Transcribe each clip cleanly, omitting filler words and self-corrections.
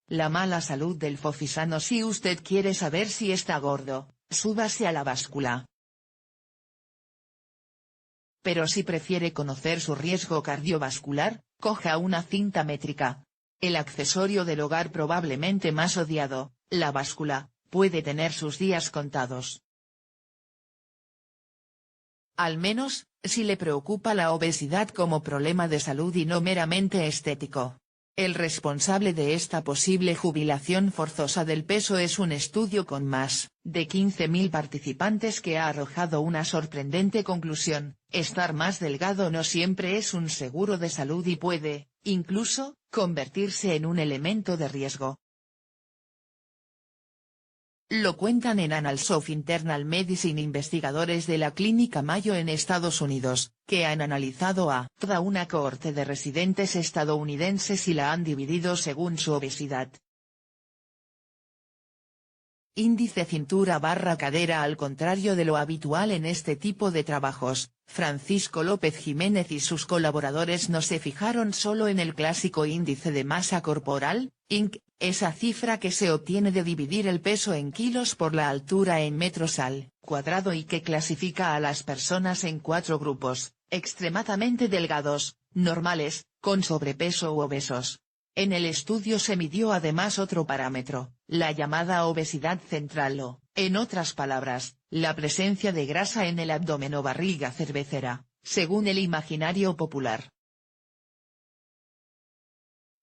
La mala salud del fofisano. Si usted quiere saber si está gordo, súbase a la báscula. Pero si prefiere conocer su riesgo cardiovascular, coja una cinta métrica. El accesorio del hogar probablemente más odiado, la báscula, puede tener sus días contados. Al menos, si le preocupa la obesidad como problema de salud y no meramente estético. El responsable de esta posible jubilación forzosa del peso es un estudio con más de 15.000 participantes que ha arrojado una sorprendente conclusión: estar más delgado no siempre es un seguro de salud y puede, incluso, convertirse en un elemento de riesgo. Lo cuentan en Annals of Internal Medicine investigadores de la Clínica Mayo en Estados Unidos, que han analizado a toda una cohorte de residentes estadounidenses y la han dividido según su obesidad. Índice cintura/cadera. Al contrario de lo habitual en este tipo de trabajos, Francisco López Jiménez y sus colaboradores no se fijaron solo en el clásico índice de masa corporal, INC, esa cifra que se obtiene de dividir el peso en kilos por la altura en metros al cuadrado y que clasifica a las personas en 4 grupos: extremadamente delgados, normales, con sobrepeso u obesos. En el estudio se midió además otro parámetro, la llamada obesidad central o, en otras palabras, la presencia de grasa en el abdomen o barriga cervecera, según el imaginario popular.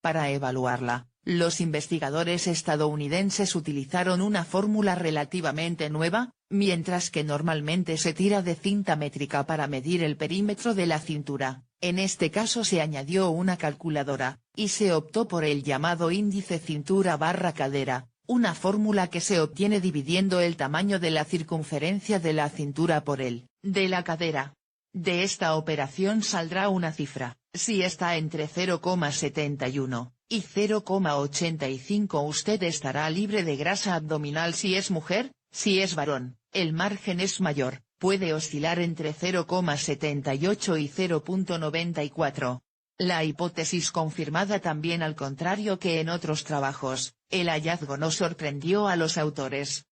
Para evaluarla, los investigadores estadounidenses utilizaron una fórmula relativamente nueva, mientras que normalmente se tira de cinta métrica para medir el perímetro de la cintura. En este caso se añadió una calculadora, y se optó por el llamado índice cintura/cadera, una fórmula que se obtiene dividiendo el tamaño de la circunferencia de la cintura por el de la cadera. De esta operación saldrá una cifra: si está entre 0,71 y 0,85 usted estará libre de grasa abdominal. Si es mujer, si es varón, el margen es mayor, puede oscilar entre 0,78 y 0,94. La hipótesis confirmada también, al contrario que en otros trabajos, el hallazgo no sorprendió a los autores.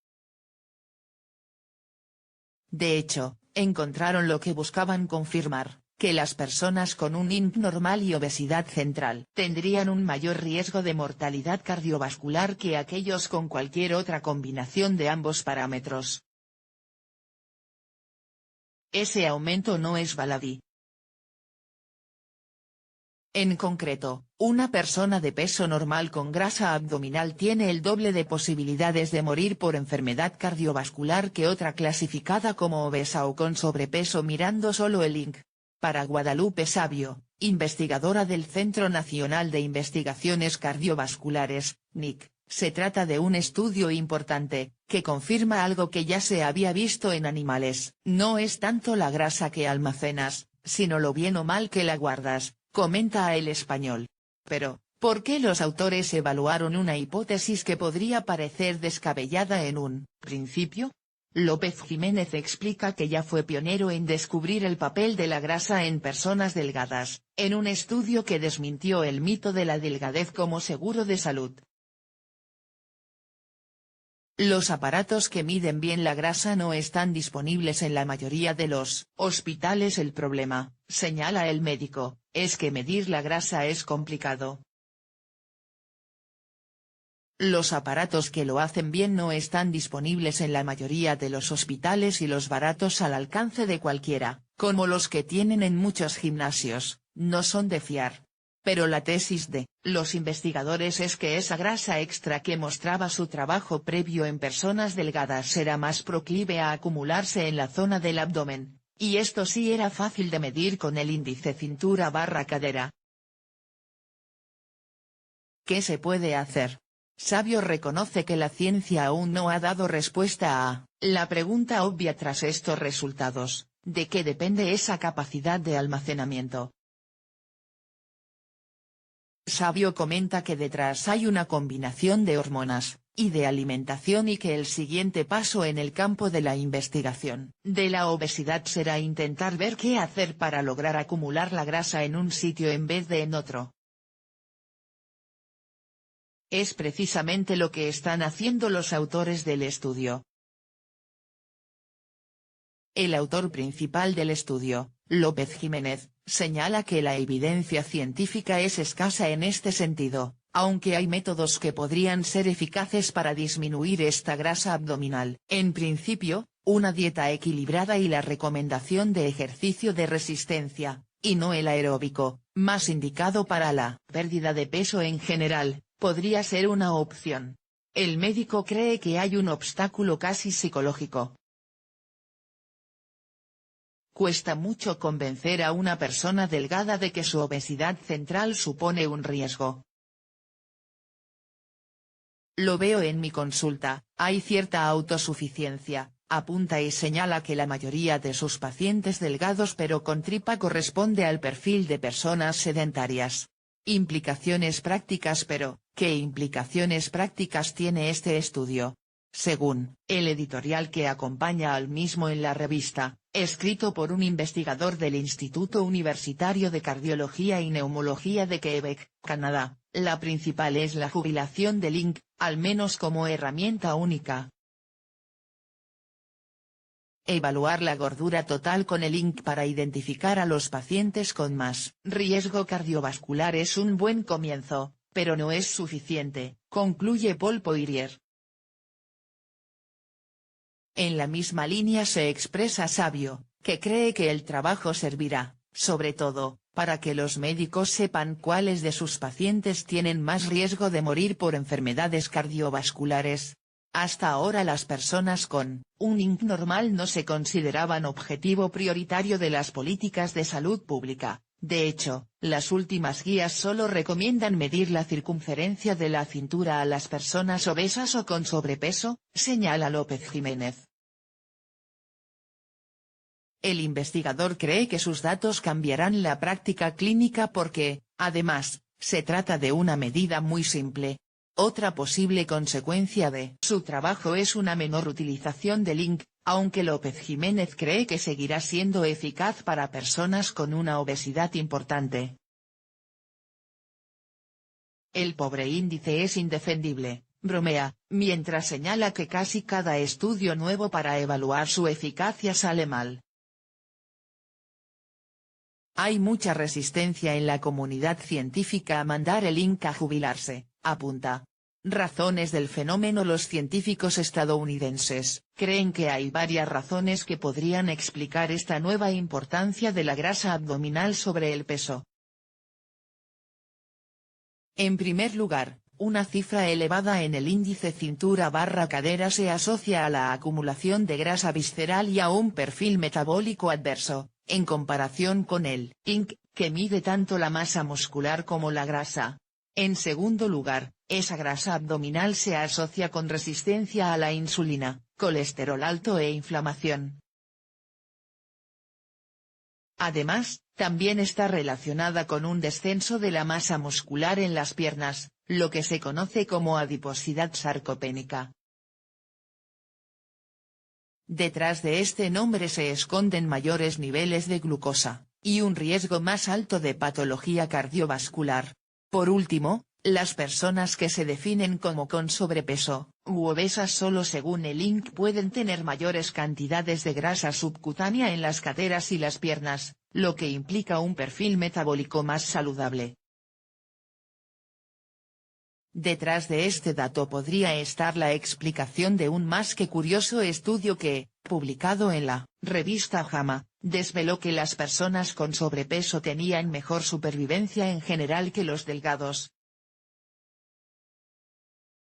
De hecho, encontraron lo que buscaban confirmar, que las personas con un INC normal y obesidad central tendrían un mayor riesgo de mortalidad cardiovascular que aquellos con cualquier otra combinación de ambos parámetros. Ese aumento no es baladí. En concreto, una persona de peso normal con grasa abdominal tiene el doble de posibilidades de morir por enfermedad cardiovascular que otra clasificada como obesa o con sobrepeso, mirando solo el INC. Para Guadalupe Sabio, investigadora del Centro Nacional de Investigaciones Cardiovasculares, NIC, se trata de un estudio importante, que confirma algo que ya se había visto en animales: no es tanto la grasa que almacenas, sino lo bien o mal que la guardas, comenta a El Español. Pero, ¿por qué los autores evaluaron una hipótesis que podría parecer descabellada en un principio? López Jiménez explica que ya fue pionero en descubrir el papel de la grasa en personas delgadas, en un estudio que desmintió el mito de la delgadez como seguro de salud. Los aparatos que miden bien la grasa no están disponibles en la mayoría de los hospitales. El problema, señala el médico, es que medir la grasa es complicado. Los aparatos que lo hacen bien no están disponibles en la mayoría de los hospitales y los baratos al alcance de cualquiera, como los que tienen en muchos gimnasios, no son de fiar. Pero la tesis de los investigadores es que esa grasa extra que mostraba su trabajo previo en personas delgadas era más proclive a acumularse en la zona del abdomen, y esto sí era fácil de medir con el índice cintura/cadera. ¿Qué se puede hacer? Sabio reconoce que la ciencia aún no ha dado respuesta a la pregunta obvia tras estos resultados: ¿de qué depende esa capacidad de almacenamiento? Sabio comenta que detrás hay una combinación de hormonas y de alimentación, y que el siguiente paso en el campo de la investigación de la obesidad será intentar ver qué hacer para lograr acumular la grasa en un sitio en vez de en otro. Es precisamente lo que están haciendo los autores del estudio. El autor principal del estudio, López Jiménez, señala que la evidencia científica es escasa en este sentido, aunque hay métodos que podrían ser eficaces para disminuir esta grasa abdominal. En principio, una dieta equilibrada y la recomendación de ejercicio de resistencia, y no el aeróbico, más indicado para la pérdida de peso en general, podría ser una opción. El médico cree que hay un obstáculo casi psicológico. Cuesta mucho convencer a una persona delgada de que su obesidad central supone un riesgo. Lo veo en mi consulta, hay cierta autosuficiencia, apunta y señala que la mayoría de sus pacientes delgados pero con tripa corresponde al perfil de personas sedentarias. Implicaciones prácticas. Pero, ¿qué implicaciones prácticas tiene este estudio? Según el editorial que acompaña al mismo en la revista, escrito por un investigador del Instituto Universitario de Cardiología y Neumología de Quebec, Canadá, la principal es la jubilación del INC, al menos como herramienta única. Evaluar la gordura total con el INC para identificar a los pacientes con más riesgo cardiovascular es un buen comienzo, pero no es suficiente, concluye Paul Poirier. En la misma línea se expresa Savio, que cree que el trabajo servirá, sobre todo, para que los médicos sepan cuáles de sus pacientes tienen más riesgo de morir por enfermedades cardiovasculares. Hasta ahora las personas con un INC normal no se consideraban objetivo prioritario de las políticas de salud pública. De hecho, las últimas guías solo recomiendan medir la circunferencia de la cintura a las personas obesas o con sobrepeso, señala López Jiménez. El investigador cree que sus datos cambiarán la práctica clínica porque, además, se trata de una medida muy simple. Otra posible consecuencia de su trabajo es una menor utilización del INC, aunque López Jiménez cree que seguirá siendo eficaz para personas con una obesidad importante. El pobre índice es indefendible, bromea, mientras señala que casi cada estudio nuevo para evaluar su eficacia sale mal. Hay mucha resistencia en la comunidad científica a mandar el INC a jubilarse, apunta. Razones del fenómeno. Los científicos estadounidenses creen que hay varias razones que podrían explicar esta nueva importancia de la grasa abdominal sobre el peso. En primer lugar, una cifra elevada en el índice cintura/cadera se asocia a la acumulación de grasa visceral y a un perfil metabólico adverso, en comparación con el INC, que mide tanto la masa muscular como la grasa. En segundo lugar, esa grasa abdominal se asocia con resistencia a la insulina, colesterol alto e inflamación. Además, también está relacionada con un descenso de la masa muscular en las piernas, lo que se conoce como adiposidad sarcopénica. Detrás de este nombre se esconden mayores niveles de glucosa, y un riesgo más alto de patología cardiovascular. Por último, las personas que se definen como con sobrepeso, u obesas solo según el INC pueden tener mayores cantidades de grasa subcutánea en las caderas y las piernas, lo que implica un perfil metabólico más saludable. Detrás de este dato podría estar la explicación de un más que curioso estudio que, publicado en la revista JAMA, desveló que las personas con sobrepeso tenían mejor supervivencia en general que los delgados,